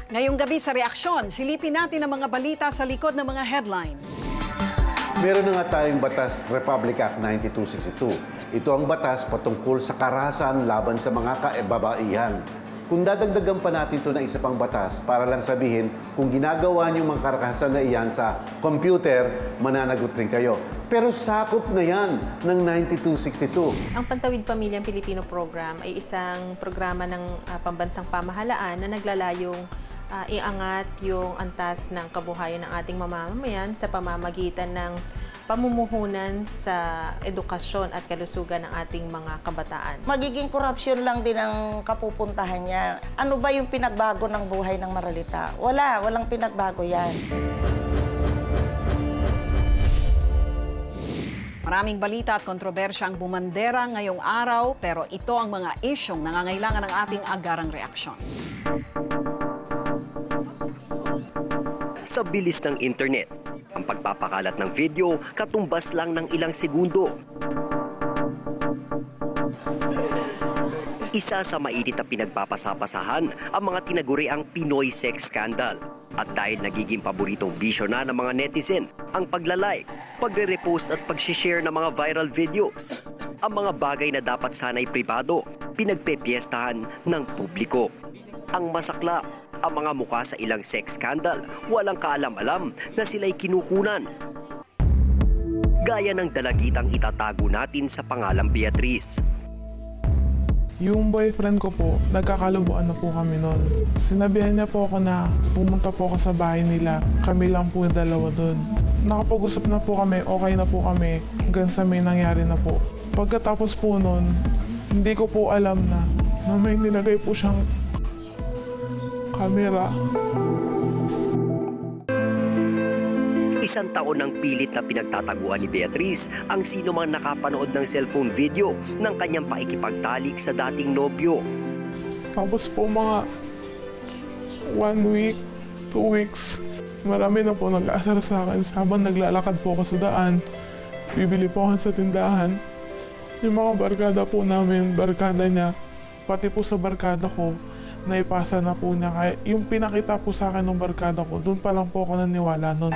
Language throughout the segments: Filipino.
Ngayong gabi sa Reaksyon, silipin natin ang mga balita sa likod ng mga headline. Meron na nga tayong batas, Republic Act 9262. Ito ang batas patungkol sa karahasan laban sa mga kababaihan. Kung dadagdagan pa natin ito ng isa pang batas, para lang sabihin, kung ginagawa niyo mga karahasan na iyan sa computer, mananagot rin kayo. Pero sakop na yan ng 9262. Ang Pantawid Pamilyang Pilipino Program ay isang programa ng pambansang pamahalaan na naglalayong iangat yung antas ng kabuhayan ng ating mamamayan sa pamamagitan ng pamumuhunan sa edukasyon at kalusugan ng ating mga kabataan. Magiging korupsyon lang din ang kapupuntahan niya. Ano ba yung pinagbago ng buhay ng Maralita? Walang pinagbago yan. Maraming balita at kontrobersya ang bumandera ngayong araw, pero ito ang mga isyong nangangailangan ng ating agarang reaksyon. Sa bilis ng internet, ang pagpapakalat ng video katumbas lang ng ilang segundo. Isa sa mainit na pinagpapasapasahan ang mga tinaguriang Pinoy sex scandal. At dahil nagiging paboritong bisyo na ng mga netizen, ang paglalike, pagre-repost at pag-share ng mga viral videos. Ang mga bagay na dapat sana'y pribado, pinagpepiestahan ng publiko. Ang masaklap, ang mga mukha sa ilang sex scandal, walang kaalam-alam na sila'y kinukunan. Gaya ng dalagitang itatago natin sa pangalang Beatrice. Yung boyfriend ko po, nagkakalubuan na po kami noon. Sinabihan niya po ako na pumunta po ako sa bahay nila. Kami lang po yung dalawa doon. Nakapag-usap na po kami, okay na po kami, hanggang sa may nangyari na po. Pagkatapos po noon, hindi ko po alam na may nilagay po siyang kamera. Isang taon ng pilit na pinagtataguan ni Beatrice ang sino mang nakapanood ng cellphone video ng kanyang paikipagtalik sa dating nobyo. Tapos po mga 1 week, 2 weeks, marami na po nag-aasar sa akin. Habang naglalakad po ako sa daan, bibili po ako sa tindahan. Yung mga barkada po namin, barkada niya, pati po sa barkada ko, naipasa na po niya. Kaya yung pinakita po sa akin ng barkada ko, doon pa lang po ako naniwala nun.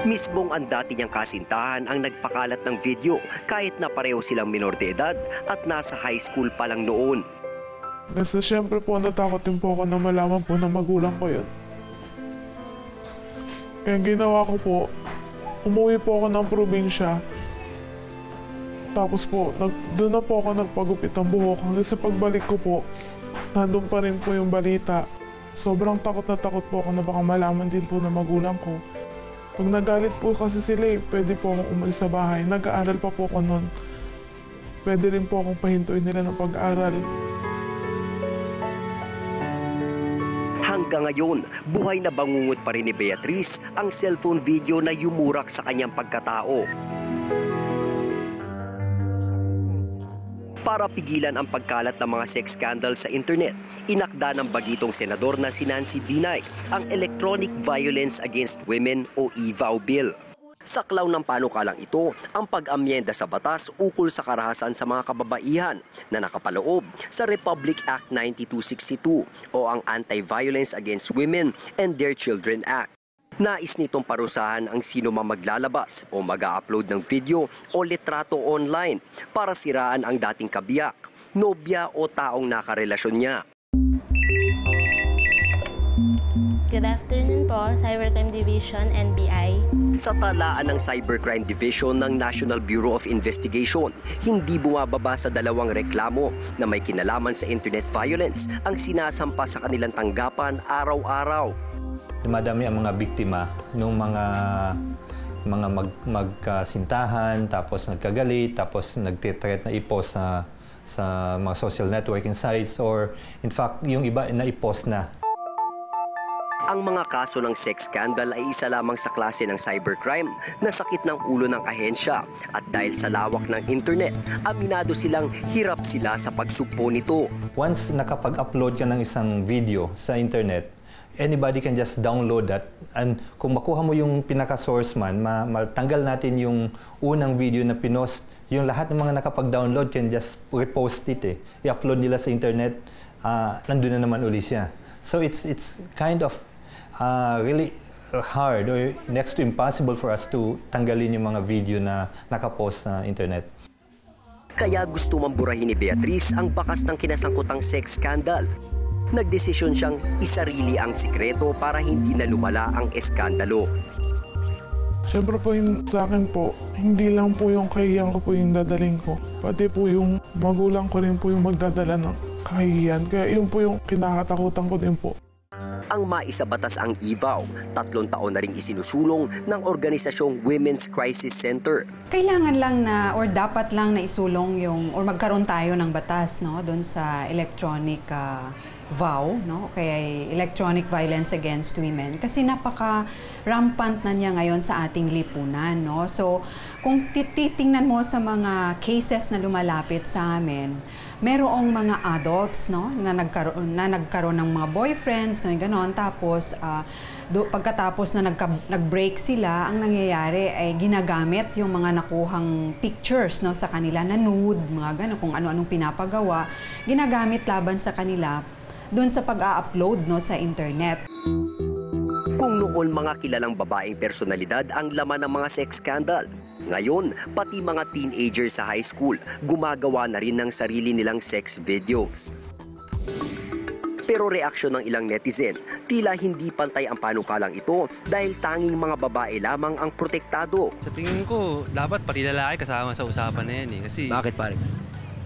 Mismong ang dati niyang kasintahan ang nagpakalat ng video kahit na pareho silang minor de edad at nasa high school pa lang noon. Kasi syempre po natakot din po ako na malaman po ng magulang ko yun. Kaya ginawa ko po, umuwi po ako ng probinsya. Tapos po, doon na po ako nagpagupit ng buhok. Hanggang sa pagbalik ko po, nandun pa rin po yung balita. Sobrang takot na takot po ako na baka malaman din po ng magulang ko. Pag nagalit po kasi sila, pwede po akong umalis sa bahay. Nag-aaral pa po ako noon. Pwede rin po akong pahintuin nila ng pag-aaral. Hanggang ngayon, buhay na bangungot pa rin ni Beatrice ang cellphone video na yumurak sa kanyang pagkatao. Para pigilan ang pagkalat ng mga sex scandal sa internet, inakda ng bagitong senador na si Nancy Binay ang Electronic Violence Against Women o EVAW Bill. Saklaw ng panukalang ito ang pag-amyenda sa batas ukol sa karahasan sa mga kababaihan na nakapaloob sa Republic Act 9262 o ang Anti-Violence Against Women and Their Children Act. Nais nitong parusahan ang sino mang maglalabas o mag-a-upload ng video o litrato online para siraan ang dating kabiyak, nobya o taong nakarelasyon niya. Good afternoon po, Cybercrime Division, NBI. Sa talaan ng Cybercrime Division ng National Bureau of Investigation, hindi bumababa sa 2 reklamo na may kinalaman sa internet violence ang sinasampa sa kanilang tanggapan araw-araw. Dumadami ang mga biktima ng mga magkasintahan, tapos nagkagalit, tapos nagtitreat na i-post sa mga social networking sites or in fact yung iba na i-post na. Ang mga kaso ng sex scandal ay isa lamang sa klase ng cybercrime na sakit ng ulo ng ahensya at dahil sa lawak ng internet, aminado silang hirap sila sa pagsugpo nito. Once nakapag-upload ka ng isang video sa internet, anybody can just download that, and kung makuha mo yung pinaka-source man, matanggal natin yung unang video na pinost, yung lahat ng mga nakapag-download can just repost it I-upload nila sa internet, nandun na naman uli siya. So it's kind of really hard or next to impossible for us to tanggalin yung mga video na nakapost sa internet. Kaya gusto mamburahin ni Beatrice ang bakas ng kinasangkutang sex scandal. Nagdesisyon siyang isarili ang sikreto para hindi na lumala ang eskandalo. Siyempre po sa akin po, hindi lang po yung kahihiyan ko po yung dadaling ko. Pati po yung magulang ko rin po yung magdadala ng kahihiyan. Kaya yun po yung kinakatakutan ko din po. Ang maisabatas ang EVAW, 3 taon na ring isinusulong ng organisasyong Women's Crisis Center. Kailangan lang na or dapat lang na isulong yung or magkaroon tayo ng batas doon sa electronic VAW, kaya electronic violence against women, kasi napaka-rampant na niya ngayon sa ating lipunan. So, kung titingnan mo sa mga cases na lumalapit sa amin, merong mga adults na nagkaroon ng mga boyfriends, ganon. Tapos, pagkatapos na nag-break sila, ang nangyayari ay ginagamit yung mga nakuhang pictures sa kanila na nude, mga ganon, kung ano-anong pinapagawa, ginagamit laban sa kanila doon sa pag-a-upload sa internet. Kung noon mga kilalang babaeng personalidad ang laman ng mga sex scandal, ngayon pati mga teenager sa high school gumagawa na rin ng sarili nilang sex videos. Pero reaksyon ng ilang netizen, tila hindi pantay ang panukalang ito dahil tanging mga babae lamang ang protektado. Sa tingin ko, dapat pati lalaki kasama sa usapan na yan Kasi, bakit pare?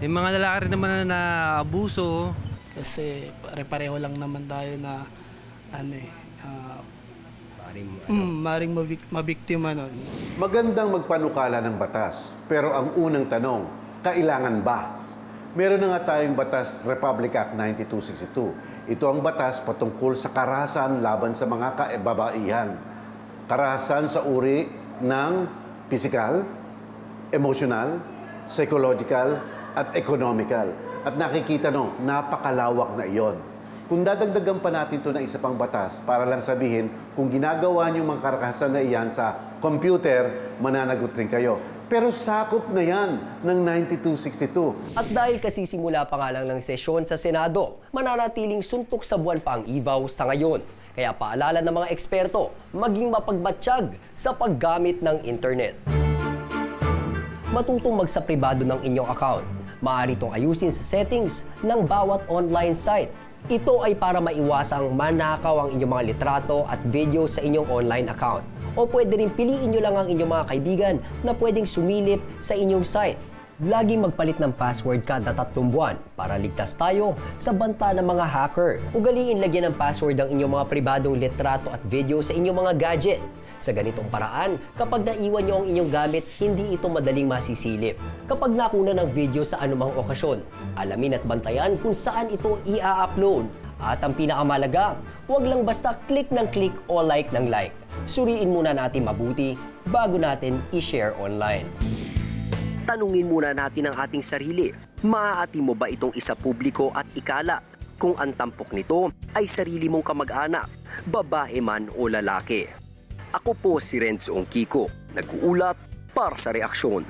Yung mga lalaki rin naman na naabuso. Kasi pare-pareho lang naman tayo na maring mabiktima nun. Magandang magpanukala ng batas, pero ang unang tanong, kailangan ba? Meron na nga tayong batas, Republic Act 9262. Ito ang batas patungkol sa karahasan laban sa mga kababaihan. Karahasan sa uri ng pisikal, emosyonal, psychological, at economical. At nakikita napakalawak na iyon. Kung dadagdagan pa natin ito na isa pang batas para lang sabihin, kung ginagawa niyo mga karahasan na iyan sa computer, mananagot rin kayo. Pero sakop na yan ng 9262. At dahil kasisimula pa nga lang ng sesyon sa Senado, mananatiling suntok sa buwan pa ang EVAW sa ngayon. Kaya paalala ng mga eksperto, maging mapagmatsyag sa paggamit ng internet. Matutong magsapribado ng inyong account. Maaari itong ayusin sa settings ng bawat online site. Ito ay para maiwasang manakaw ang inyong mga litrato at video sa inyong online account. O pwede rin piliin nyo lang ang inyong mga kaibigan na pwedeng sumilip sa inyong site. Laging magpalit ng password kada 3 buwan para ligtas tayo sa banta ng mga hacker. Ugaliin lagyan ng password ang inyong mga pribadong litrato at video sa inyong mga gadget. Sa ganitong paraan, kapag naiwan nyo ang inyong gamit, hindi ito madaling masisilip. Kapag nakuna ng video sa anumang okasyon, alamin at bantayan kung saan ito i-upload. At ang pinakamalaga, huwag lang basta click ng click o like ng like. Suriin muna natin mabuti bago natin i-share online. Tanungin muna natin ang ating sarili. Maaati mo ba itong isa publiko at ikala? Kung ang tampok nito ay sarili mong kamag-anak, babae man o lalaki. Ako po si Renz Ongkiko, nag-uulat para sa Reaksyon.